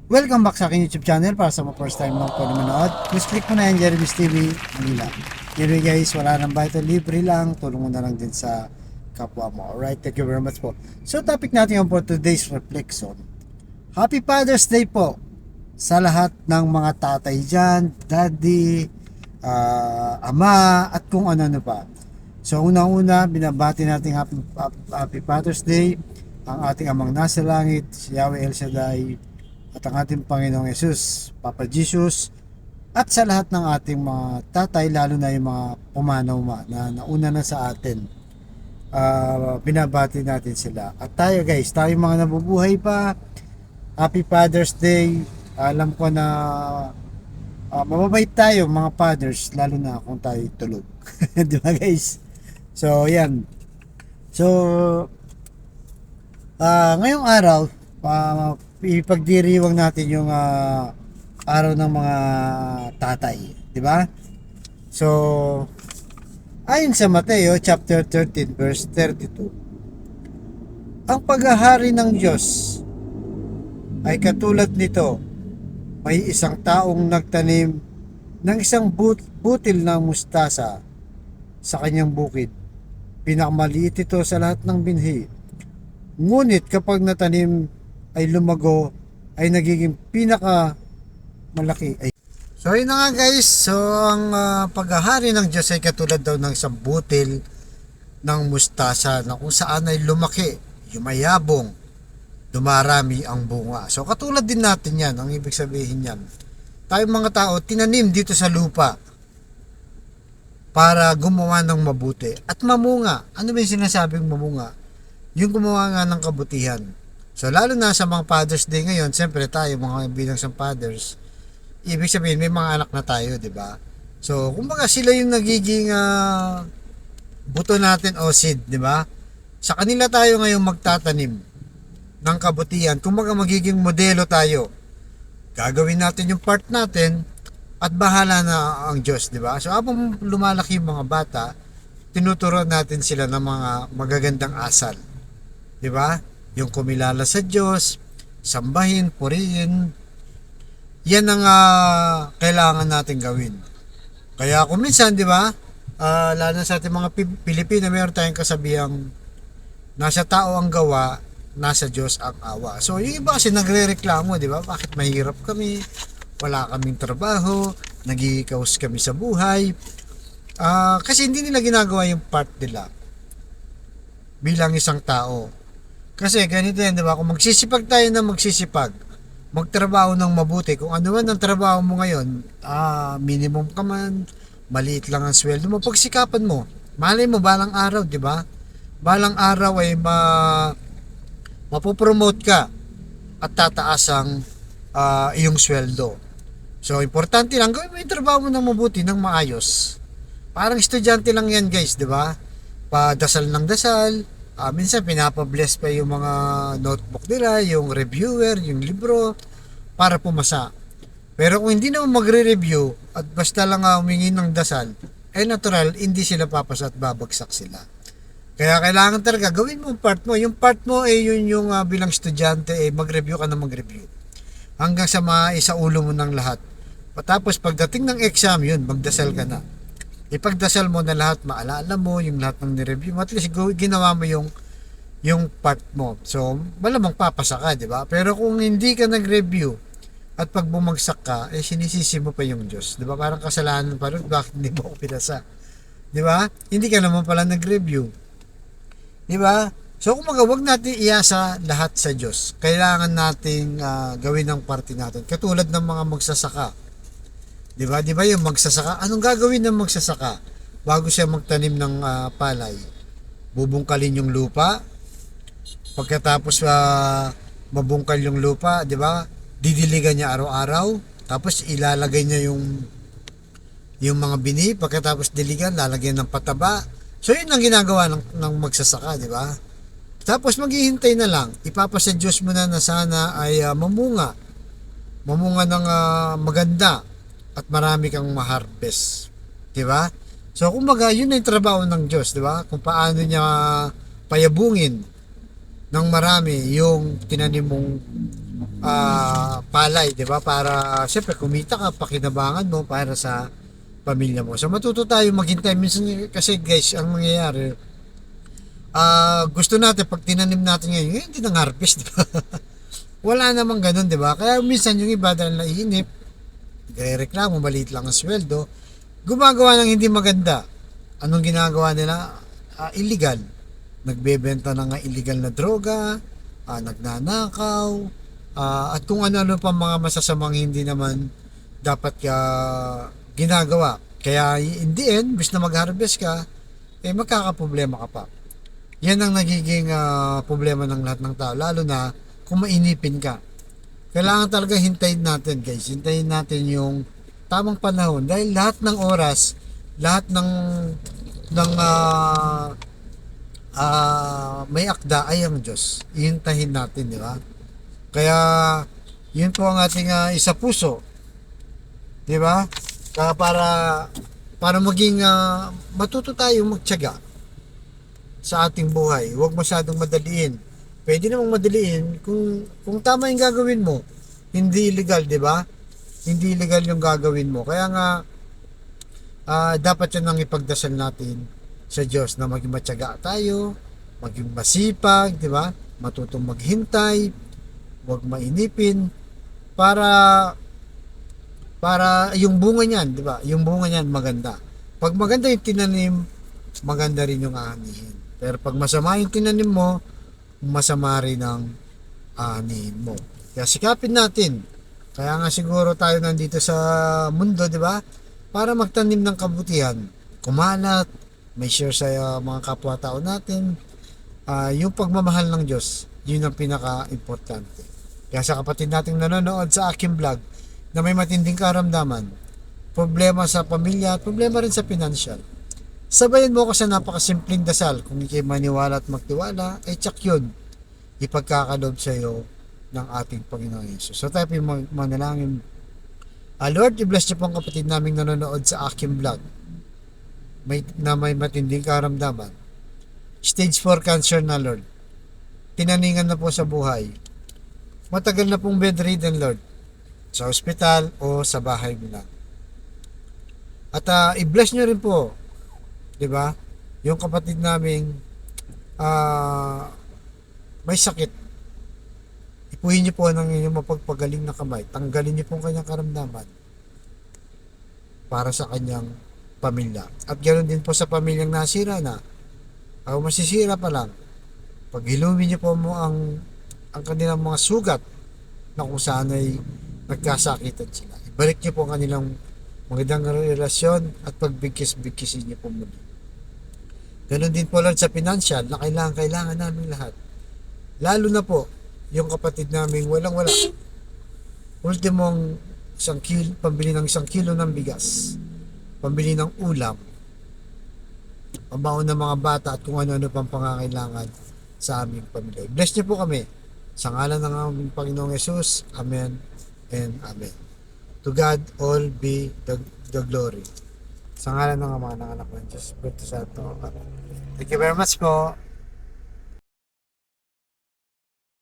Welcome back sa aking YouTube channel. Para sa mga first time lang po na manood, please click mo na yan, Jeremy's TV Manila. Anyway guys, wala nang bayad, libre lang. Tulong mo na lang din sa kapwa mo. Alright, thank you very much po. So topic natin yung for today's reflection. Happy Father's Day po sa lahat ng mga tatay dyan, daddy, ama, at kung ano-ano pa. So unang-una, binabati natin happy Father's Day ang ating amang nasa langit, si Yahweh El Shaddai, at ang ating Panginoong Yesus, Papa Jesus, at sa lahat ng ating mga tatay, lalo na yung mga pumanaw na nauna na sa atin. Binabati natin sila. At tayo guys, tayo mga nabubuhay pa, Happy Father's Day. Alam ko na mababait tayo mga fathers, lalo na kung tayo tulog. Di ba guys? So yan. So ngayong araw, ipagdiriwang natin yung araw ng mga tatay, di ba? So ayon sa Mateo chapter 13 verse 32, ang paghahari ng Diyos ay katulad nito: may isang taong nagtanim ng isang butil ng mustasa sa kanyang bukid. Pinakamaliit ito sa lahat ng binhi, ngunit kapag natanim ay lumago, ay nagiging pinaka malaki. So yun na nga guys. So ang paghahari ng Diyos ay katulad daw ng isang butil ng mustasa na kung saan ay lumaki, yumayabong, dumarami ang bunga. So katulad din natin yan. Ang ibig sabihin yan, tayong mga tao tinanim dito sa lupa para gumawa ng mabuti at mamunga. Ano ba yung sinasabing mamunga? Yung gumawa nga ng kabutihan. So lalo na sa mga Father's Day ngayon, siyempre tayo mga bilang sa fathers, ibig sabihin may mga anak na tayo, di ba? So kumbaga sila yung nagiging buto natin o seed, di ba? Sa kanila tayo ngayon magtatanim ng kabutihan. Kumbaga magiging modelo tayo. Gagawin natin yung part natin at bahala na ang Diyos, di ba? So habang lumalaki yung mga bata, tinuturuan natin sila ng mga magagandang asal, di ba? Yung kumilala sa Diyos, sambahin, purihin, yan ang kailangan natin gawin. Kaya kung minsan, di ba, lalo sa ating mga Pilipino, mayroon tayong kasabihang nasa tao ang gawa, nasa Diyos ang awa. So yung iba kasi nagre-reklamo, di ba? Bakit mahirap kami? Wala kaming trabaho, nagigikaos kami sa buhay. Kasi hindi nila ginagawa yung part nila bilang isang tao. Kasi ganito yan, di ba? Kung magsisipag tayo na magsisipag, magtrabaho ng mabuti, kung ano man ang trabaho mo ngayon, minimum ka man, maliit lang ang sweldo mo, pagsikapan mo, malay mo, balang araw, di ba? Balang araw ay mapopromote ka at tataas ang iyong sweldo. So, importante lang, gawin mo yung trabaho mo ng mabuti, ng maayos. Parang estudyante lang yan guys, di ba? Padasal ng dasal, minsan pinapabless pa yung mga notebook nila, yung reviewer, yung libro, para pumasa. Pero kung hindi naman magre-review at basta lang humingi ng dasal, natural, hindi sila papasa at babagsak sila. Kaya kailangan talaga gawin mo yung part mo. Yung part mo yun yung bilang estudyante, mag-review ka na mag-review. Hanggang sa maisaulo mo ng lahat. Tapos pagdating ng exam, yun, magdasal ka na. Ipagdasal mo na lahat, maalala mo yung lahat ng nireview mo, at least ginawa mo yung part mo. So malamang papasa ka, di ba? Pero kung hindi ka nag-review at pag bumagsak ka, sinisisi mo pa yung Diyos, di ba? Parang kasalanan pa rin, bakit hindi mo ako pinasa, di ba? Hindi ka naman pala nag-review, di ba? So kung wag natin iasa lahat sa Diyos. Kailangan nating gawin ang parte natin, katulad ng mga magsasaka. Di ba yung magsasaka? Anong gagawin ng magsasaka bago siya magtanim ng palay? Bubungkalin yung lupa. Pagkatapos mabungkal yung lupa, di ba? Didiligan niya araw-araw. Tapos ilalagay niya yung mga bini. Pagkatapos diligan, lalagyan ng pataba. So yun ang ginagawa ng magsasaka, di ba? Tapos maghihintay na lang. Ipapasa Diyos mo na sana ay mamunga ng maganda at marami kang ma-harvest, di ba? So kumbaga yun na yung trabaho ng Diyos, di ba? Kung paano niya payabungin ng marami yung tinanim mong palay, 'di ba? Para siyempre kumita ka, pakinabangan mo para sa pamilya mo. So matuto tayo maghintay minsan kasi guys, ang mangyayari gusto natin pag tinanim natin ngayon, hindi nang harvest, di ba? Wala namang ganun, di ba? Kaya minsan yung iba dahil naiinip, reklamo, maliit lang ang sweldo, gumagawa ng hindi maganda. Anong ginagawa nila? Illegal. Nagbebenta ng illegal na droga, nagnanakaw, at kung ano-ano pa mga masasamang hindi naman dapat ginagawa. Kaya in the end, bis na mag-harvest ka, magkakaproblema ka pa. Yan ang nagiging problema ng lahat ng tao, lalo na kung mainipin ka. Kailangan talaga hintayin natin guys, hintayin natin yung tamang panahon dahil lahat ng oras, lahat ng may akda ay ang Diyos. Ihintayin natin, di ba? Kaya yun po ang ating isa puso, di ba? Kaya para maging matuto tayong magtiyaga sa ating buhay. Huwag masyadong madaliin. Pwede namang madaliin kung tama yung gagawin mo. Hindi illegal, di ba? Hindi illegal yung gagawin mo. Kaya nga dapat yan ang ipagdasal natin sa Diyos na maging matyaga tayo, maging masipag, di ba? Matutong maghintay, huwag mainipin para yung bunga niyan, di ba? Yung bunga niyan maganda. Pag maganda yung tinanim, maganda rin yung aanihin. Pero pag masama yung tinanim mo, masama rin ang aanihin mo. Kaya sikapin natin. Kaya nga siguro tayo nandito sa mundo, di ba? Para magtanim ng kabutihan. Kumalat, may share sa mga kapwa-tao natin. Yung pagmamahal ng Diyos, yun ang pinaka-importante. Kaya sa kapatid nating nanonood sa aking vlog na may matinding karamdaman, problema sa pamilya at problema rin sa financial, sabayan mo ko sa napakasimpleng dasal. Kung ikay maniwala at magtiwala, ay tsak yun ipagkakalob sa iyo ng ating Panginoon Yesus. So tayo manalangin. Lord, i-bless niyo po ang kapatid naming nanonood sa aking vlog na may matinding karamdaman. Stage 4 cancer na, Lord. Tinaningan na po sa buhay. Matagal na pong bedridden, Lord. Sa ospital o sa bahay mo lang. At i-bless niyo rin po, di ba? Yung kapatid naming may sakit. Ipuhin niyo po ng inyong mapagpagaling na kamay. Tanggalin niyo po ang kanyang karamdaman para sa kanyang pamilya. At ganoon din po sa pamilyang nasira na o masisira pa lang. Pag hilumin niyo po mo ang kanilang mga sugat na kung saan ay nagkasakitan sila. Ibalik niyo po ang kanilang magandang relasyon at pagbigkis-bigkisin niyo po muli. Ganon din po Lord sa financial na kailangan namin lahat. Lalo na po yung kapatid namin walang-wala. Ultimong pambili ng 1 kilo ng bigas, pambili ng ulam, pambaon ng mga bata at kung ano-ano pang pangangailangan sa aming pamilya. Bless niyo po kami sa ngalan ng aming Panginoong Yesus. Amen and Amen. To God all be the glory. Sa ngalan ng Ama, ng Anak ng Diyos, Espiritu Santo. Amen. Thank you very much po.